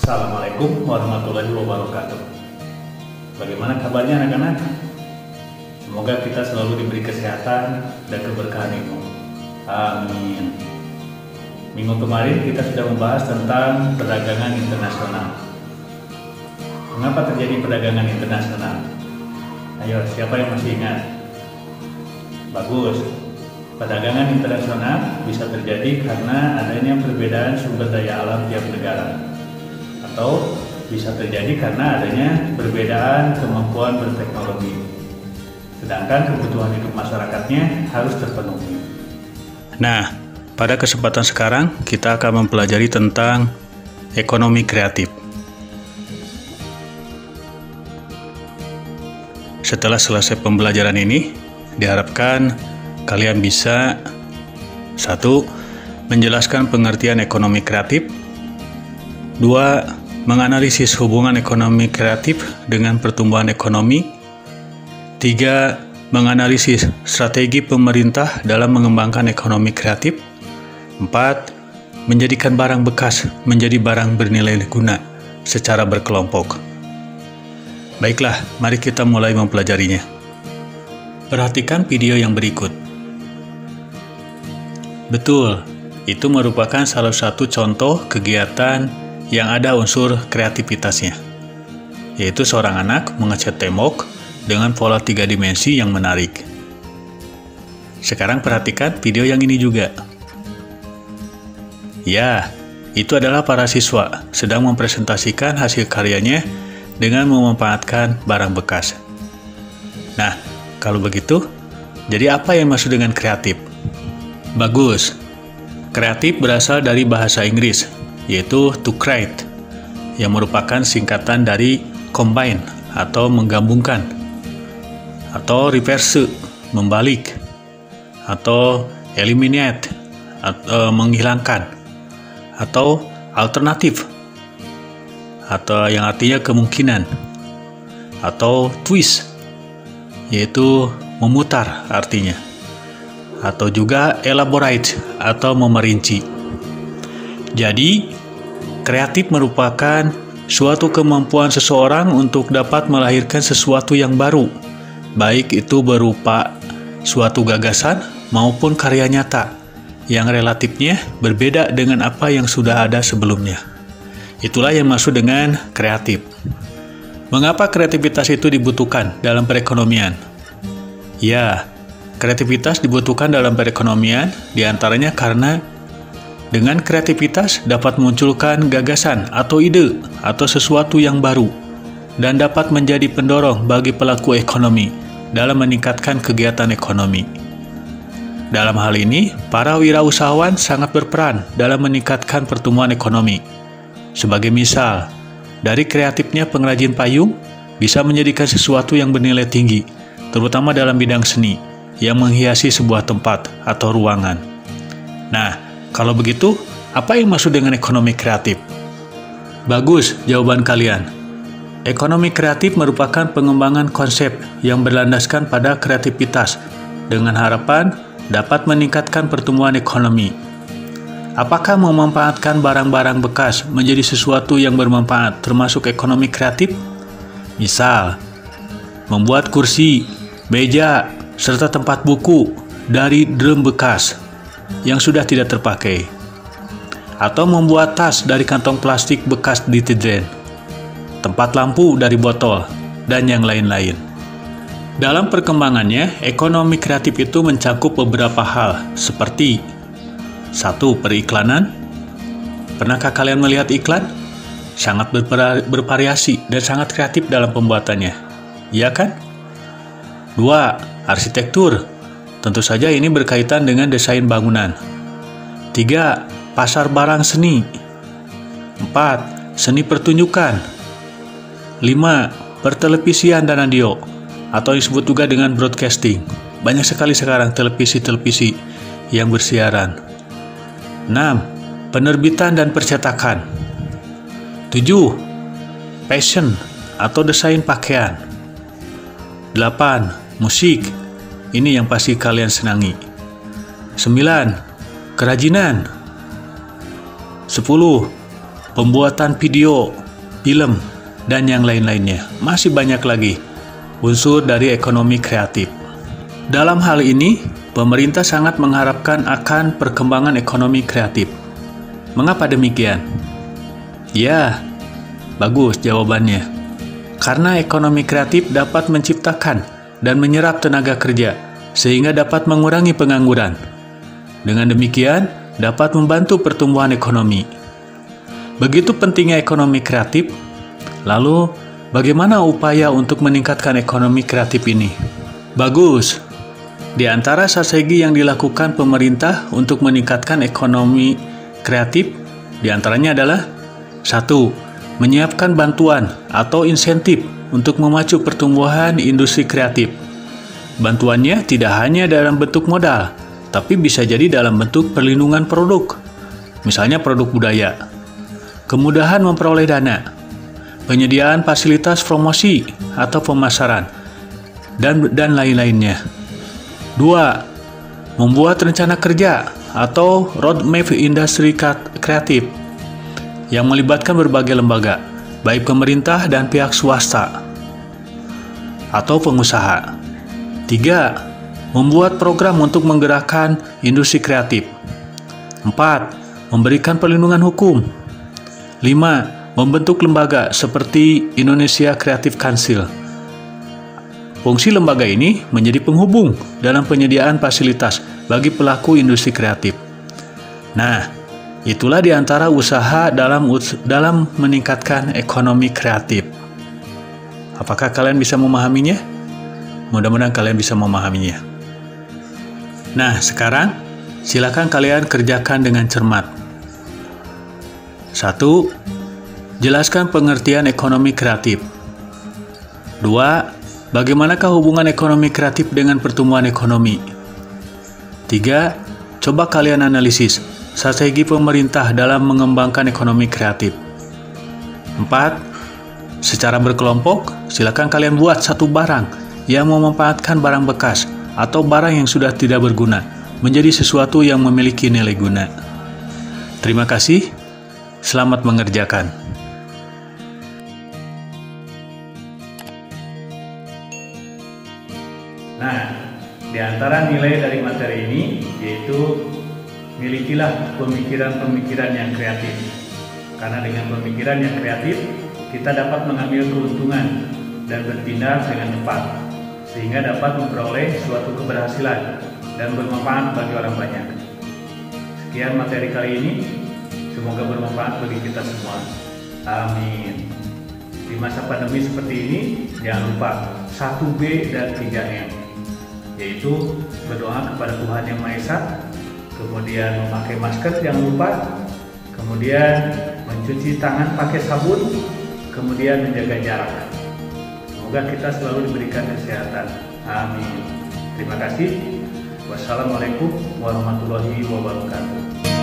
Assalamualaikum warahmatullahi wabarakatuh. Bagaimana kabarnya anak-anak? Semoga kita selalu diberi kesehatan dan keberkahan ilmu. Amin. Minggu kemarin kita sudah membahas tentang perdagangan internasional. Mengapa terjadi perdagangan internasional? Ayo, siapa yang masih ingat? Bagus. Perdagangan internasional bisa terjadi karena adanya perbedaan sumber daya alam tiap negara, atau bisa terjadi karena adanya perbedaan kemampuan berteknologi, sedangkan kebutuhan hidup masyarakatnya harus terpenuhi. Nah, pada kesempatan sekarang kita akan mempelajari tentang ekonomi kreatif. Setelah selesai pembelajaran ini, diharapkan kalian bisa 1. Menjelaskan pengertian ekonomi kreatif. 2. Menganalisis hubungan ekonomi kreatif dengan pertumbuhan ekonomi. 3. Menganalisis strategi pemerintah dalam mengembangkan ekonomi kreatif. 4. Menjadikan barang bekas menjadi barang bernilai guna secara berkelompok. Baiklah, mari kita mulai mempelajarinya. Perhatikan video yang berikut. Betul, itu merupakan salah satu contoh kegiatan yang ada unsur kreativitasnya, yaitu seorang anak mengecat tembok dengan pola 3 dimensi yang menarik. Sekarang perhatikan video yang ini juga. Ya, itu adalah para siswa sedang mempresentasikan hasil karyanya dengan memanfaatkan barang bekas. Nah, kalau begitu, jadi apa yang maksud dengan kreatif? Bagus. Kreatif berasal dari bahasa Inggris, yaitu to create, yang merupakan singkatan dari combine atau menggabungkan, atau reverse, membalik, atau eliminate, atau menghilangkan, atau alternatif, atau yang artinya kemungkinan, atau twist, yaitu memutar artinya, atau juga elaborate atau memerinci. Jadi, kreatif merupakan suatu kemampuan seseorang untuk dapat melahirkan sesuatu yang baru, baik itu berupa suatu gagasan maupun karya nyata yang relatifnya berbeda dengan apa yang sudah ada sebelumnya. Itulah yang maksud dengan kreatif. Mengapa kreativitas itu dibutuhkan dalam perekonomian? Ya, kreativitas dibutuhkan dalam perekonomian diantaranya karena dengan kreativitas dapat memunculkan gagasan atau ide atau sesuatu yang baru dan dapat menjadi pendorong bagi pelaku ekonomi dalam meningkatkan kegiatan ekonomi. Dalam hal ini, para wirausahawan sangat berperan dalam meningkatkan pertumbuhan ekonomi. Sebagai misal, dari kreatifnya pengrajin payung bisa menjadikan sesuatu yang bernilai tinggi, terutama dalam bidang seni, yang menghiasi sebuah tempat atau ruangan. Nah, kalau begitu, apa yang maksud dengan ekonomi kreatif? Bagus jawaban kalian. Ekonomi kreatif merupakan pengembangan konsep yang berlandaskan pada kreativitas dengan harapan dapat meningkatkan pertumbuhan ekonomi. Apakah memanfaatkan barang-barang bekas menjadi sesuatu yang bermanfaat termasuk ekonomi kreatif? Misal, membuat kursi, meja, serta tempat buku dari drum bekas yang sudah tidak terpakai, atau membuat tas dari kantong plastik bekas deterjen, tempat lampu dari botol, dan yang lain-lain. Dalam perkembangannya, ekonomi kreatif itu mencakup beberapa hal seperti 1. Periklanan. Pernahkah kalian melihat iklan? Sangat bervariasi dan sangat kreatif dalam pembuatannya, iya kan? 2. Arsitektur. Tentu saja ini berkaitan dengan desain bangunan. 3. Pasar barang seni. 4. Seni pertunjukan. 5. Pertelevisian dan radio, atau disebut juga dengan broadcasting. Banyak sekali sekarang televisi-televisi yang bersiaran. 6. Penerbitan dan percetakan. 7. Fashion atau desain pakaian. 8. Musik. Ini yang pasti kalian senangi. 9. Kerajinan. 10. pembuatan video, film, dan yang lain-lainnya. Masih banyak lagi unsur dari ekonomi kreatif. Dalam hal ini, pemerintah sangat mengharapkan akan perkembangan ekonomi kreatif. Mengapa demikian? Ya, bagus jawabannya. Karena ekonomi kreatif dapat menciptakan dan menyerap tenaga kerja, sehingga dapat mengurangi pengangguran. Dengan demikian, dapat membantu pertumbuhan ekonomi. Begitu pentingnya ekonomi kreatif. Lalu, bagaimana upaya untuk meningkatkan ekonomi kreatif ini? Bagus. Di antara strategi yang dilakukan pemerintah untuk meningkatkan ekonomi kreatif, di antaranya adalah 1. Menyiapkan bantuan atau insentif untuk memacu pertumbuhan industri kreatif. Bantuannya tidak hanya dalam bentuk modal, tapi bisa jadi dalam bentuk perlindungan produk, misalnya produk budaya, kemudahan memperoleh dana, penyediaan fasilitas promosi atau pemasaran, dan lain-lainnya. 2. Membuat rencana kerja atau roadmap industri kreatif yang melibatkan berbagai lembaga, baik pemerintah dan pihak swasta atau pengusaha. 3. Membuat program untuk menggerakkan industri kreatif. 4. Memberikan perlindungan hukum. 5. Membentuk lembaga seperti Indonesia Creative Council. Fungsi lembaga ini menjadi penghubung dalam penyediaan fasilitas bagi pelaku industri kreatif. Nah, itulah di antara usaha dalam meningkatkan ekonomi kreatif. Apakah kalian bisa memahaminya? Mudah-mudahan kalian bisa memahaminya. Nah, sekarang silakan kalian kerjakan dengan cermat. 1. Jelaskan pengertian ekonomi kreatif. 2. Bagaimanakah hubungan ekonomi kreatif dengan pertumbuhan ekonomi? 3. Coba kalian analisis strategi pemerintah dalam mengembangkan ekonomi kreatif. 4. Secara berkelompok, silakan kalian buat satu barang yang memanfaatkan barang bekas atau barang yang sudah tidak berguna menjadi sesuatu yang memiliki nilai guna. Terima kasih. Selamat mengerjakan. Nah, di antara nilai dari materi ini yaitu milikilah pemikiran-pemikiran yang kreatif. Karena dengan pemikiran yang kreatif, kita dapat mengambil keuntungan dan bertindak dengan tepat, sehingga dapat memperoleh suatu keberhasilan dan bermanfaat bagi orang banyak. Sekian materi kali ini, semoga bermanfaat bagi kita semua. Amin. Di masa pandemi seperti ini, jangan lupa 1B dan 3M, yaitu berdoa kepada Tuhan Yang Maha Esa, kemudian memakai masker jangan lupa, kemudian mencuci tangan pakai sabun, kemudian menjaga jarak. Semoga kita selalu diberikan kesehatan. Amin. Terima kasih. Wassalamualaikum warahmatullahi wabarakatuh.